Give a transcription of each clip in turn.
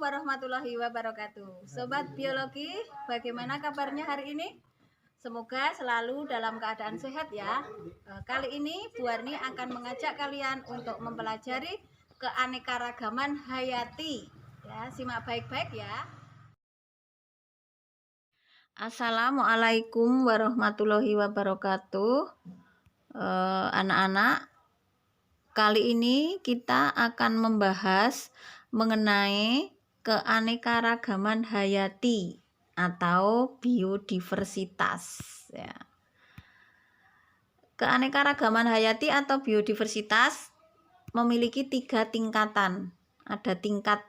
warahmatullahi wabarakatuh. Sobat biologi, bagaimana kabarnya hari ini? Semoga selalu dalam keadaan sehat ya. Kali ini Bu Warni akan mengajak kalian untuk mempelajari keanekaragaman hayati. Ya, simak baik-baik ya. Assalamualaikum warahmatullahi wabarakatuh. Anak-anak, kali ini kita akan membahas mengenai keanekaragaman hayati atau biodiversitas ya. Keanekaragaman hayati atau biodiversitas memiliki 3 tingkatan. Ada tingkat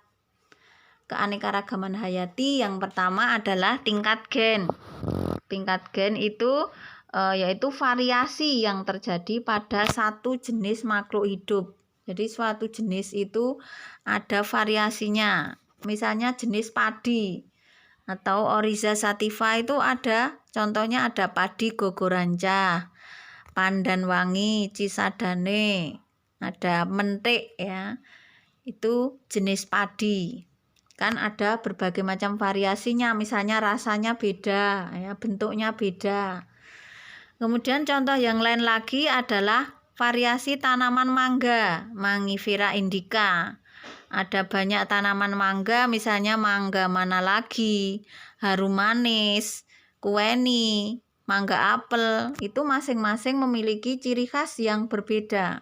keanekaragaman hayati. Yang pertama adalah tingkat gen. Tingkat gen itu yaitu variasi yang terjadi pada satu jenis makhluk hidup. Jadi suatu jenis itu ada variasinya. Misalnya jenis padi atau Oryza sativa itu ada, contohnya ada padi gogoranca, pandan wangi, cisadane, ada mentik ya. Itu jenis padi. Kan ada berbagai macam variasinya, misalnya rasanya beda ya, bentuknya beda. Kemudian contoh yang lain lagi adalah variasi tanaman mangga, Mangifera indica. Ada banyak tanaman mangga, misalnya mangga mana lagi, harum manis, kueni, mangga apel. Itu masing-masing memiliki ciri khas yang berbeda.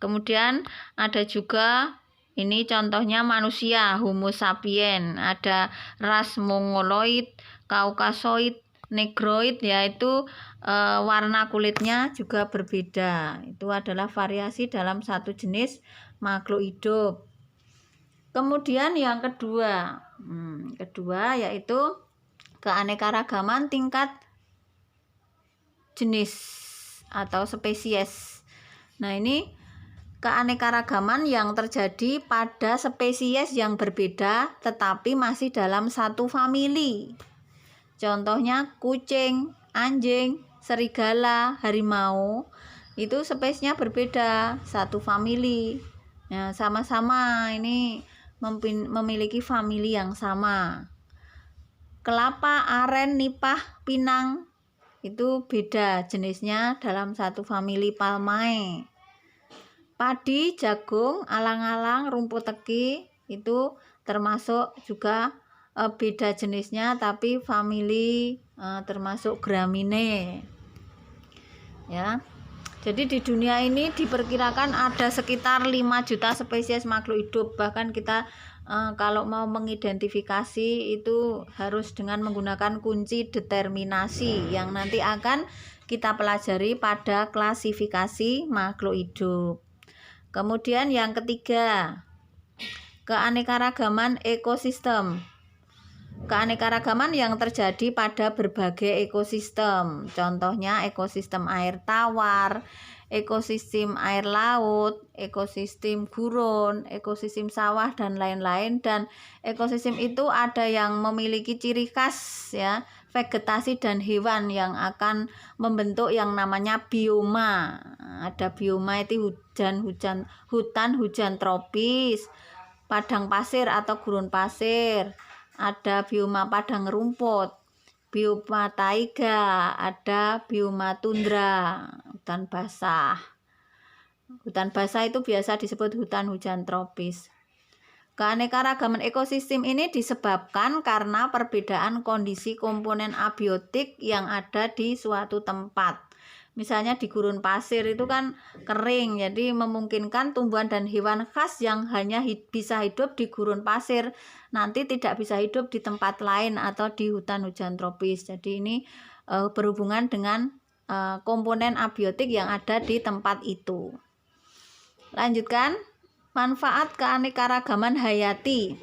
Kemudian ada juga ini contohnya manusia, Homo sapien. Ada ras mongoloid, kaukasoid, negroid, yaitu warna kulitnya juga berbeda. Itu adalah variasi dalam satu jenis makhluk hidup. Kemudian yang kedua, yaitu keanekaragaman tingkat jenis atau spesies. Nah, ini keanekaragaman yang terjadi pada spesies yang berbeda tetapi masih dalam satu famili. Contohnya kucing, anjing, serigala, harimau, itu spesiesnya berbeda, satu famili. Nah, sama-sama ini memiliki famili yang sama. Kelapa, aren, nipah, pinang itu beda jenisnya dalam satu famili Palmae. Padi, jagung, alang-alang, rumput teki itu termasuk juga beda jenisnya tapi famili termasuk Gramineae. Ya. Jadi di dunia ini diperkirakan ada sekitar 5 juta spesies makhluk hidup. Bahkan kita kalau mau mengidentifikasi itu harus dengan menggunakan kunci determinasi yang nanti akan kita pelajari pada klasifikasi makhluk hidup. Kemudian yang ketiga, keanekaragaman ekosistem. Keanekaragaman yang terjadi pada berbagai ekosistem. Contohnya ekosistem air tawar, ekosistem air laut, ekosistem gurun, ekosistem sawah dan lain-lain. Dan ekosistem itu ada yang memiliki ciri khas ya, vegetasi dan hewan yang akan membentuk yang namanya bioma. Ada bioma itu hutan hujan tropis, padang pasir atau gurun pasir. Ada bioma padang rumput, bioma taiga, ada bioma tundra, hutan basah. Hutan basah itu biasa disebut hutan hujan tropis. Keanekaragaman ekosistem ini disebabkan karena perbedaan kondisi komponen abiotik yang ada di suatu tempat. Misalnya di gurun pasir itu kan kering, jadi memungkinkan tumbuhan dan hewan khas yang hanya bisa hidup di gurun pasir nanti tidak bisa hidup di tempat lain atau di hutan hujan tropis. Jadi ini berhubungan dengan komponen abiotik yang ada di tempat itu. Lanjutkan, manfaat keanekaragaman hayati.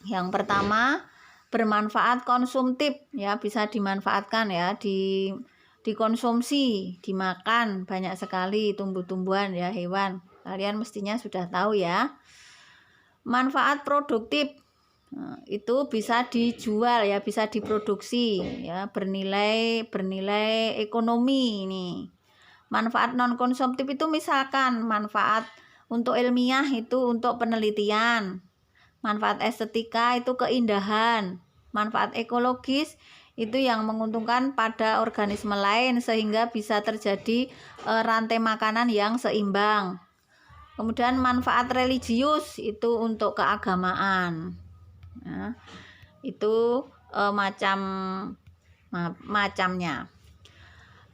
Yang pertama, bermanfaat konsumtif ya, bisa dimanfaatkan ya, dikonsumsi, dimakan banyak sekali tumbuh-tumbuhan ya, hewan. Kalian mestinya sudah tahu ya. Manfaat produktif. Nah, itu bisa dijual ya, bisa diproduksi ya, bernilai ekonomi ini. Manfaat non konsumtif itu misalkan manfaat untuk ilmiah itu untuk penelitian. Manfaat estetika itu keindahan. Manfaat ekologis itu yang menguntungkan pada organisme lain sehingga bisa terjadi rantai makanan yang seimbang. Kemudian manfaat religius itu untuk keagamaan. Nah, itu macamnya.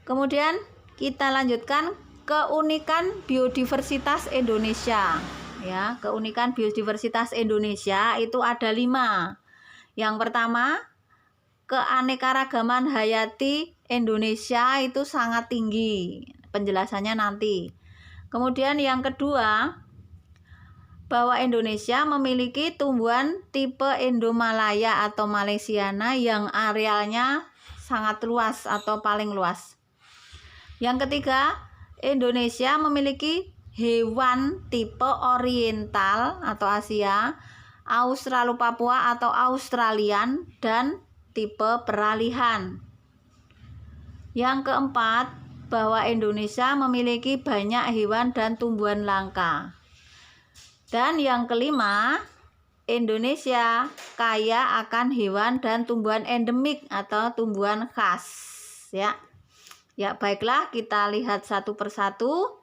Kemudian kita lanjutkan keunikan biodiversitas Indonesia. Ya, keunikan biodiversitas Indonesia itu ada 5. Yang pertama, keanekaragaman hayati Indonesia itu sangat tinggi. Penjelasannya nanti. Kemudian yang kedua, bahwa Indonesia memiliki tumbuhan tipe Indomalaya atau Malaysiana yang arealnya sangat luas atau paling luas. Yang ketiga, Indonesia memiliki hewan tipe oriental atau Asia, Australopapua atau Australian, dan tipe peralihan. Yang keempat, bahwa Indonesia memiliki banyak hewan dan tumbuhan langka. Dan yang kelima, Indonesia kaya akan hewan dan tumbuhan endemik atau tumbuhan khas. Ya, baiklah, kita lihat satu persatu.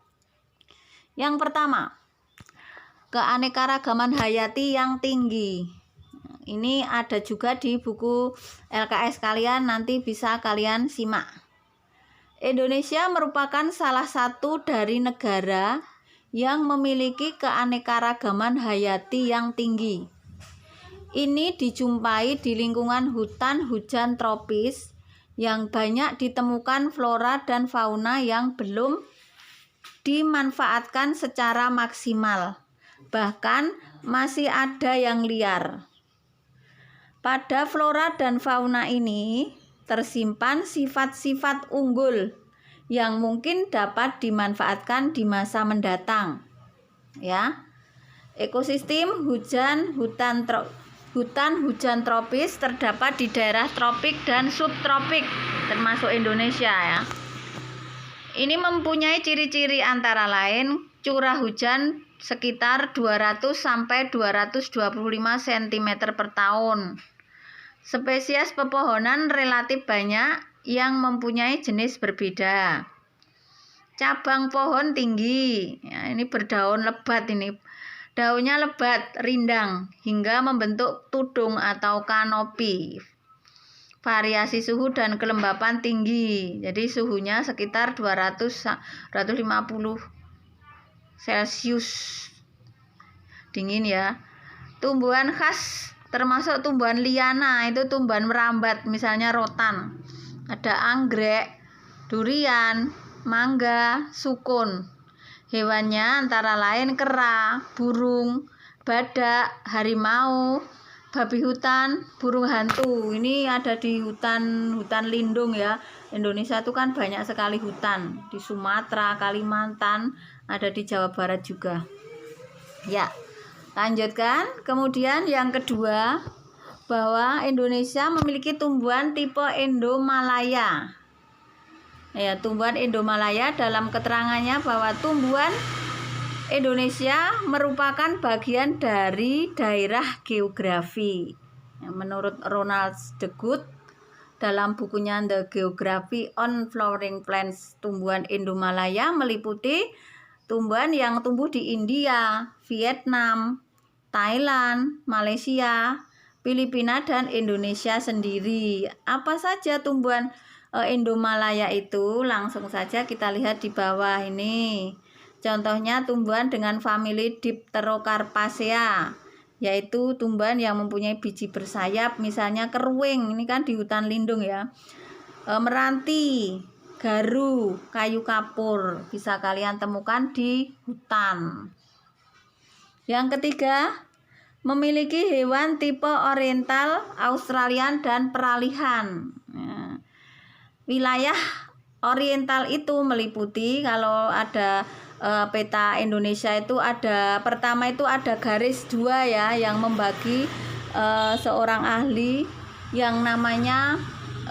Yang pertama, keanekaragaman hayati yang tinggi. Ini ada juga di buku LKS kalian, nanti bisa kalian simak. Indonesia merupakan salah satu dari negara yang memiliki keanekaragaman hayati yang tinggi. Ini dijumpai di lingkungan hutan hujan tropis yang banyak ditemukan flora dan fauna yang belum dimanfaatkan secara maksimal. Bahkan masih ada yang liar. Pada flora dan fauna ini tersimpan sifat-sifat unggul yang mungkin dapat dimanfaatkan di masa mendatang. Ya. Ekosistem hutan hujan tropis terdapat di daerah tropik dan subtropik termasuk Indonesia ya. Ini mempunyai ciri-ciri antara lain curah hujan sekitar 200 sampai 225 cm per tahun. Spesies pepohonan relatif banyak yang mempunyai jenis berbeda. Cabang pohon tinggi, ya, ini berdaun lebat ini. Daunnya lebat, rindang, hingga membentuk tudung atau kanopi. Variasi suhu dan kelembapan tinggi, jadi suhunya sekitar 200-250 Celcius, dingin ya. Tumbuhan khas termasuk tumbuhan liana, itu tumbuhan merambat, misalnya rotan. Ada anggrek, durian, mangga, sukun. Hewannya antara lain kera, burung, badak, harimau, babi hutan, burung hantu. Ini ada di hutan lindung ya. Indonesia itu kan banyak sekali hutan. Di Sumatera, Kalimantan, ada di Jawa Barat juga. Ya, lanjutkan. Kemudian yang kedua, bahwa Indonesia memiliki tumbuhan tipe Indomalaya. Ya, tumbuhan Indomalaya dalam keterangannya bahwa tumbuhan Indonesia merupakan bagian dari daerah geografi. Menurut Ronald de Gucht dalam bukunya The Geography on Flowering Plants, tumbuhan Indomalaya meliputi tumbuhan yang tumbuh di India, Vietnam, Thailand, Malaysia, Filipina, dan Indonesia sendiri. Apa saja tumbuhan Indomalaya itu? Langsung saja kita lihat di bawah ini. Contohnya tumbuhan dengan famili Dipterocarpacea, yaitu tumbuhan yang mempunyai biji bersayap, misalnya keruing, ini kan di hutan lindung ya. Meranti, garu, kayu kapur, bisa kalian temukan di hutan. Yang ketiga, memiliki hewan tipe oriental, Australian, dan peralihan. Wilayah oriental itu meliputi, kalau ada peta Indonesia itu ada, pertama itu ada garis 2 ya, yang membagi seorang ahli yang namanya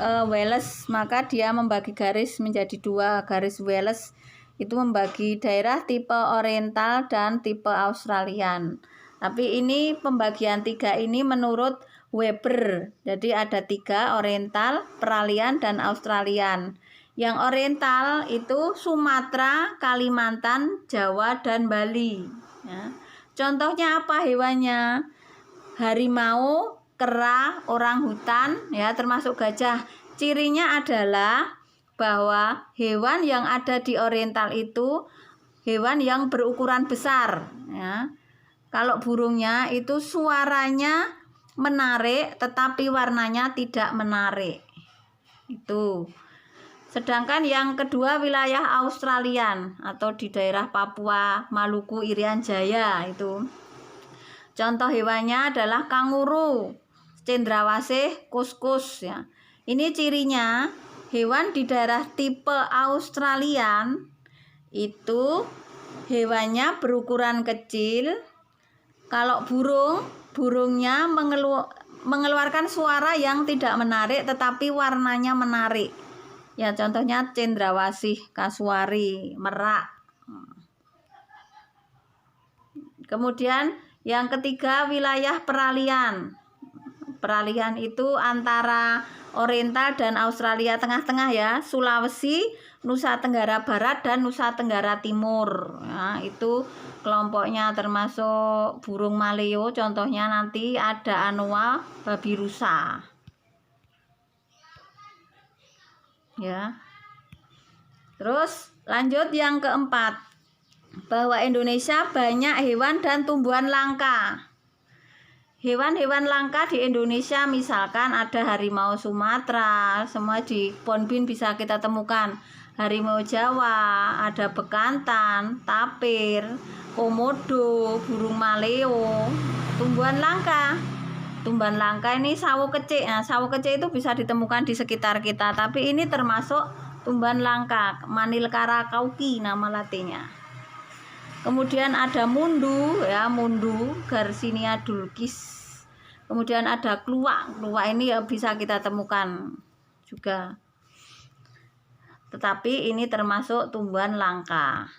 Wallace, maka dia membagi garis menjadi 2. Garis Wallace itu membagi daerah tipe oriental dan tipe Australian. Tapi ini pembagian 3 ini menurut Weber. Jadi ada 3, Oriental, Peralihan, dan Australian. Yang Oriental itu Sumatera, Kalimantan, Jawa, dan Bali. Ya. Contohnya apa hewannya? Harimau, kera, orangutan, ya termasuk gajah. Cirinya adalah bahwa hewan yang ada di Oriental itu hewan yang berukuran besar. Ya. Kalau burungnya itu suaranya menarik tetapi warnanya tidak menarik. Itu. Sedangkan yang kedua wilayah Australian atau di daerah Papua, Maluku, Irian Jaya itu. Contoh hewannya adalah kanguru, cendrawasih, kuskus ya. Ini cirinya hewan di daerah tipe Australian itu hewannya berukuran kecil. Kalau burungnya mengeluarkan suara yang tidak menarik tetapi warnanya menarik. Ya contohnya cendrawasih, kasuari, merak. Kemudian yang ketiga wilayah peralihan. Peralihan itu antara Oriental dan Australia tengah-tengah ya, Sulawesi, Nusa Tenggara Barat, dan Nusa Tenggara Timur. Nah, itu kelompoknya termasuk burung maleo, contohnya nanti ada anoa babirusa. Ya. Terus lanjut yang keempat, bahwa Indonesia banyak hewan dan tumbuhan langka. Hewan-hewan langka di Indonesia misalkan ada harimau Sumatera, semua di Ponbin bisa kita temukan. Harimau Jawa, ada bekantan, tapir, komodo, burung maleo, tumbuhan langka. Tumbuhan langka ini sawo kecik. Nah, sawo kecik itu bisa ditemukan di sekitar kita, tapi ini termasuk tumbuhan langka, Manilkara kauki nama latinnya. Kemudian ada mundu ya, mundu Garcinia dulcis. Kemudian ada kluwak. Kluwak ini ya bisa kita temukan juga. Tetapi ini termasuk tumbuhan langka.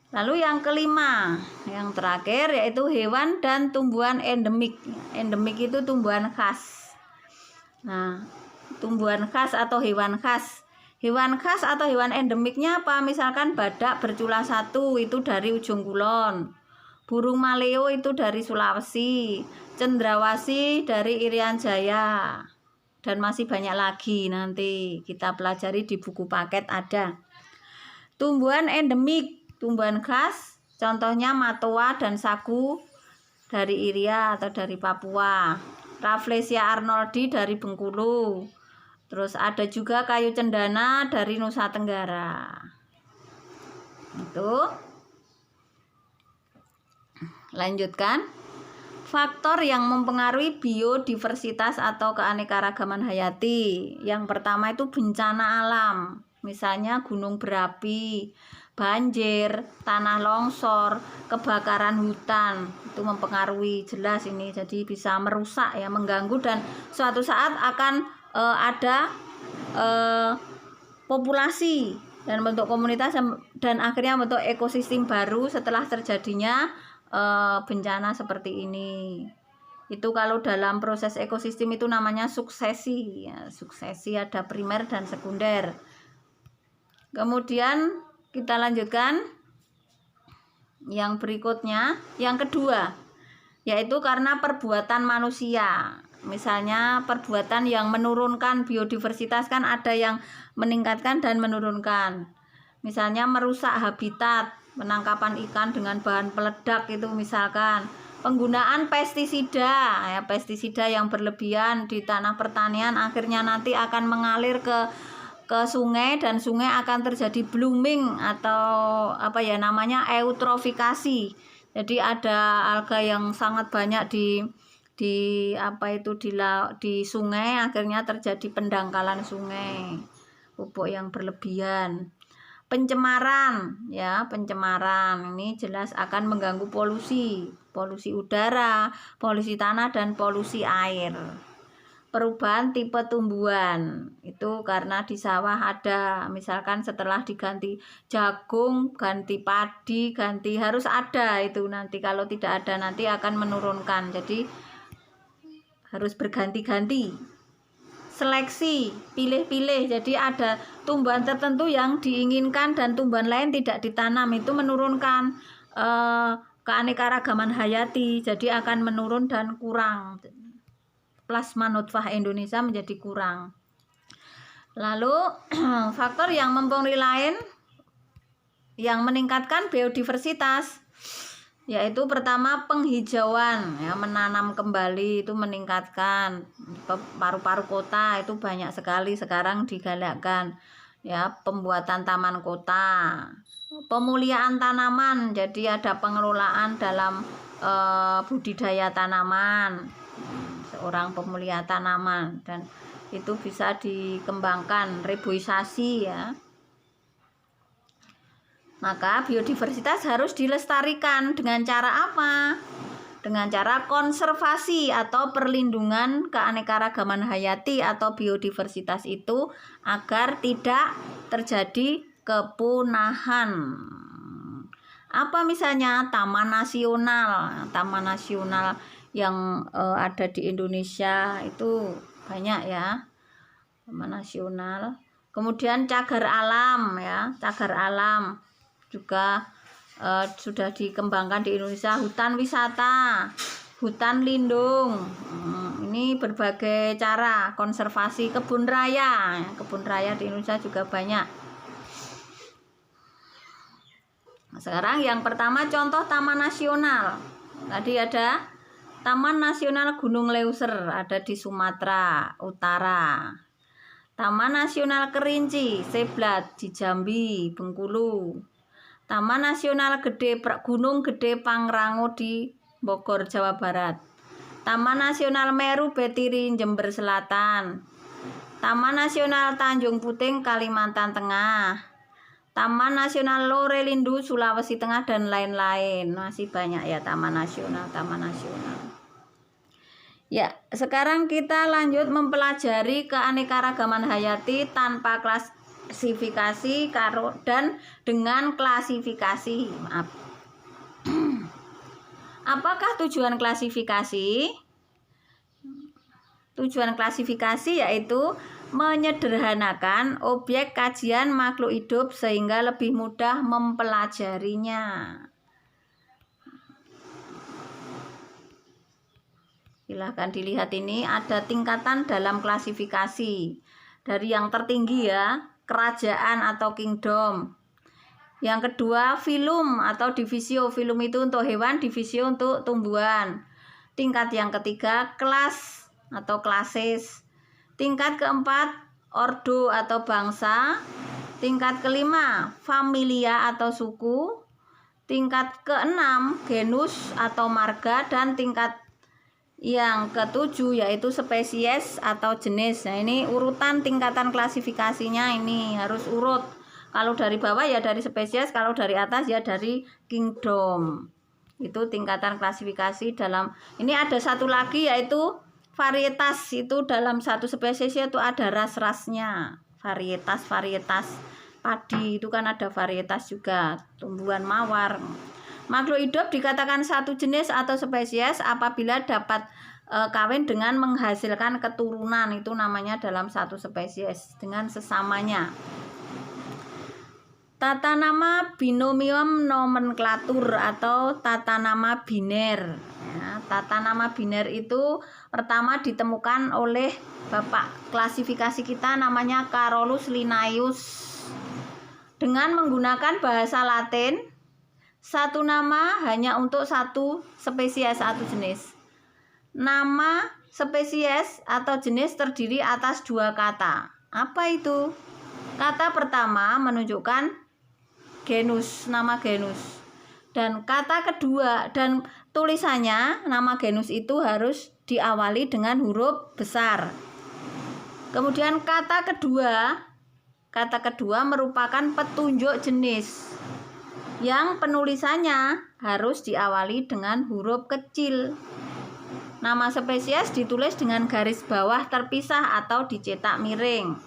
Lalu yang kelima, yang terakhir yaitu hewan dan tumbuhan endemik. Endemik itu tumbuhan khas. Nah, tumbuhan khas atau hewan khas. Hewan khas atau hewan endemiknya apa? Misalkan badak bercula 1 itu dari ujung kulon. Burung maleo itu dari Sulawesi. Cendrawasih dari Irian Jaya. Dan masih banyak lagi nanti kita pelajari di buku paket ada. Tumbuhan endemik, tumbuhan khas, contohnya matoa dan sagu dari Iria atau dari Papua. Rafflesia arnoldi dari Bengkulu. Terus ada juga kayu cendana dari Nusa Tenggara. Itu. Lanjutkan. Faktor yang mempengaruhi biodiversitas atau keanekaragaman hayati. Yang pertama itu bencana alam. Misalnya gunung berapi, banjir, tanah longsor, kebakaran hutan. Itu mempengaruhi jelas ini. Jadi bisa merusak ya, mengganggu dan suatu saat akan ada populasi dan bentuk komunitas dan akhirnya bentuk ekosistem baru setelah terjadinya bencana seperti ini. Itu kalau dalam proses ekosistem itu namanya suksesi ya, suksesi ada primer dan sekunder. Kemudian kita lanjutkan yang berikutnya, yang kedua, yaitu karena perbuatan manusia. Misalnya perbuatan yang menurunkan biodiversitas, kan ada yang meningkatkan dan menurunkan. Misalnya merusak habitat, penangkapan ikan dengan bahan peledak itu misalkan. Penggunaan pestisida, ya, pestisida yang berlebihan di tanah pertanian akhirnya nanti akan mengalir ke sungai dan sungai akan terjadi blooming atau apa ya namanya eutrofikasi. Jadi ada alga yang sangat banyak di sungai, akhirnya terjadi pendangkalan sungai, pupuk yang berlebihan. Pencemaran ya, pencemaran ini jelas akan mengganggu polusi udara, polusi tanah dan polusi air. perubahan tipe tumbuhan. Itu karena di sawah ada, misalkan setelah diganti jagung, ganti padi, ganti, harus ada itu nanti. Kalau tidak ada nanti akan menurunkan. Jadi harus berganti-ganti. Seleksi, pilih-pilih. Jadi ada tumbuhan tertentu yang diinginkan dan tumbuhan lain tidak ditanam. Itu menurunkan keanekaragaman hayati. Jadi akan menurun dan kurang. Plasma nutfah Indonesia menjadi kurang. Lalu faktor yang mempengaruhi lain yang meningkatkan biodiversitas, yaitu pertama penghijauan, ya, menanam kembali itu meningkatkan. Paru-paru kota itu banyak sekali sekarang digalakkan, ya, pembuatan taman kota, pemuliaan tanaman, jadi ada pengelolaan dalam budidaya tanaman, seorang pemulia tanaman, dan itu bisa dikembangkan, reboisasi, ya. Maka biodiversitas harus dilestarikan dengan cara apa? Dengan cara konservasi atau perlindungan keanekaragaman hayati atau biodiversitas itu agar tidak terjadi kepunahan. Apa misalnya taman nasional yang ada di Indonesia itu banyak, ya, taman nasional. Kemudian cagar alam, ya, cagar alam juga sudah dikembangkan di Indonesia. Hutan wisata, hutan lindung, ini berbagai cara konservasi. Kebun raya di Indonesia juga banyak. Sekarang yang pertama contoh taman nasional. Tadi ada Taman Nasional Gunung Leuser, ada di Sumatera Utara. Taman Nasional Kerinci, Seblat di Jambi, Bengkulu. Taman Nasional Gunung Gede Pangrango di Bogor, Jawa Barat. Taman Nasional Meru Betiri, Jember Selatan. Taman Nasional Tanjung Puting, Kalimantan Tengah. Taman Nasional Lorelindu, Sulawesi Tengah, dan lain-lain. Masih banyak, ya, taman nasional. Ya, sekarang kita lanjut mempelajari keanekaragaman hayati tanpa klasifikasi dan dengan klasifikasi. Maaf. Apakah tujuan klasifikasi? Tujuan klasifikasi yaitu menyederhanakan objek kajian makhluk hidup sehingga lebih mudah mempelajarinya. Silahkan dilihat, ini ada tingkatan dalam klasifikasi. Dari yang tertinggi, ya, kerajaan atau kingdom. Yang kedua filum atau divisio. Filum itu untuk hewan, divisio untuk tumbuhan. Tingkat yang ketiga kelas atau klasis. Tingkat keempat ordo atau bangsa. Tingkat kelima familia atau suku. Tingkat keenam genus atau marga. Dan tingkat yang ketujuh yaitu spesies atau jenis. Nah, ini urutan tingkatan klasifikasinya, ini harus urut. Kalau dari bawah ya dari spesies, kalau dari atas ya dari kingdom. Itu tingkatan klasifikasi dalam. Ini ada satu lagi yaitu varietas. Itu dalam satu spesies itu ada ras-rasnya. Varietas padi itu kan ada varietas juga. Tumbuhan mawar. Makhluk hidup dikatakan satu jenis atau spesies apabila dapat kawin dengan menghasilkan keturunan. Itu namanya dalam satu spesies dengan sesamanya. Tata nama binomium nomenklatur atau tata nama biner. Ya, tata nama biner itu pertama ditemukan oleh bapak klasifikasi kita, namanya Carolus Linnaeus. Dengan menggunakan bahasa Latin, satu nama hanya untuk satu spesies atau jenis. Nama spesies atau jenis terdiri atas dua kata. Apa itu? Kata pertama menunjukkan genus, nama genus. Dan kata kedua, dan tulisannya nama genus itu harus diawali dengan huruf besar. Kemudian kata kedua merupakan petunjuk jenis yang penulisannya harus diawali dengan huruf kecil. Nama spesies ditulis dengan garis bawah terpisah atau dicetak miring.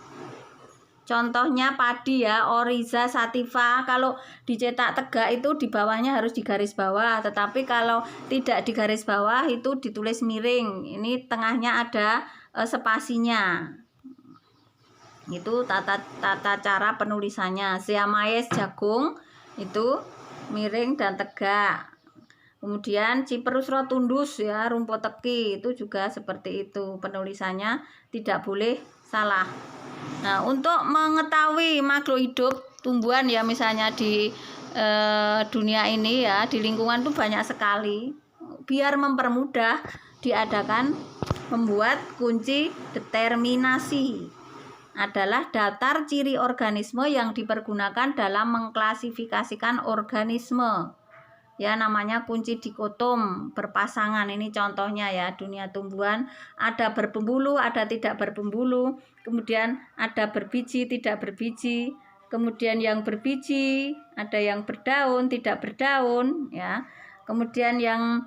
Contohnya padi ya, Oryza sativa. Kalau dicetak tegak itu di bawahnya harus digaris bawah, tetapi kalau tidak digaris bawah itu ditulis miring. Ini tengahnya ada spasinya. Itu tata cara penulisannya. Siamais jagung itu miring dan tegak. Kemudian Cyperus rotundus ya, rumput teki itu juga seperti itu. Penulisannya tidak boleh salah. Nah, untuk mengetahui makhluk hidup tumbuhan ya, misalnya di dunia ini ya, di lingkungan itu banyak sekali. Biar mempermudah diadakan membuat kunci determinasi adalah daftar ciri organisme yang dipergunakan dalam mengklasifikasikan organisme. Ya, namanya kunci dikotom berpasangan. Ini contohnya ya, dunia tumbuhan ada berpembuluh, ada tidak berpembuluh, kemudian ada berbiji, tidak berbiji, kemudian yang berbiji, ada yang berdaun, tidak berdaun ya. Kemudian yang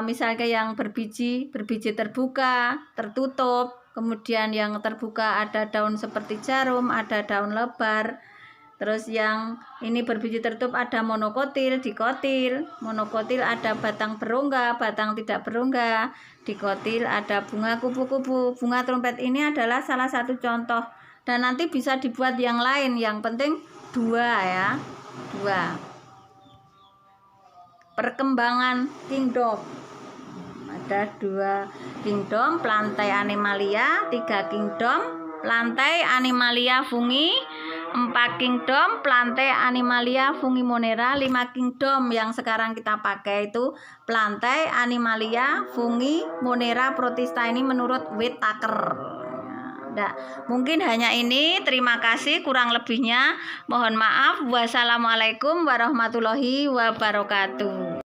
misalnya yang berbiji terbuka, tertutup, kemudian yang terbuka ada daun seperti jarum, ada daun lebar. Terus yang ini berbiji tertutup ada monokotil, dikotil. Monokotil ada batang berongga, batang tidak berongga. Dikotil ada bunga kupu-kupu. Bunga trompet ini adalah salah satu contoh. Dan nanti bisa dibuat yang lain. Yang penting 2 ya. 2. Perkembangan kingdom. Ada 2 kingdom, plantae animalia, 3 kingdom, plantae animalia fungi, 4 kingdom, plantae animalia fungimonera, 5 kingdom yang sekarang kita pakai itu plantae animalia fungimonera protista. Ini menurut Whitaker. Nah, mungkin hanya ini. Terima kasih, kurang lebihnya mohon maaf. Wassalamualaikum warahmatullahi wabarakatuh.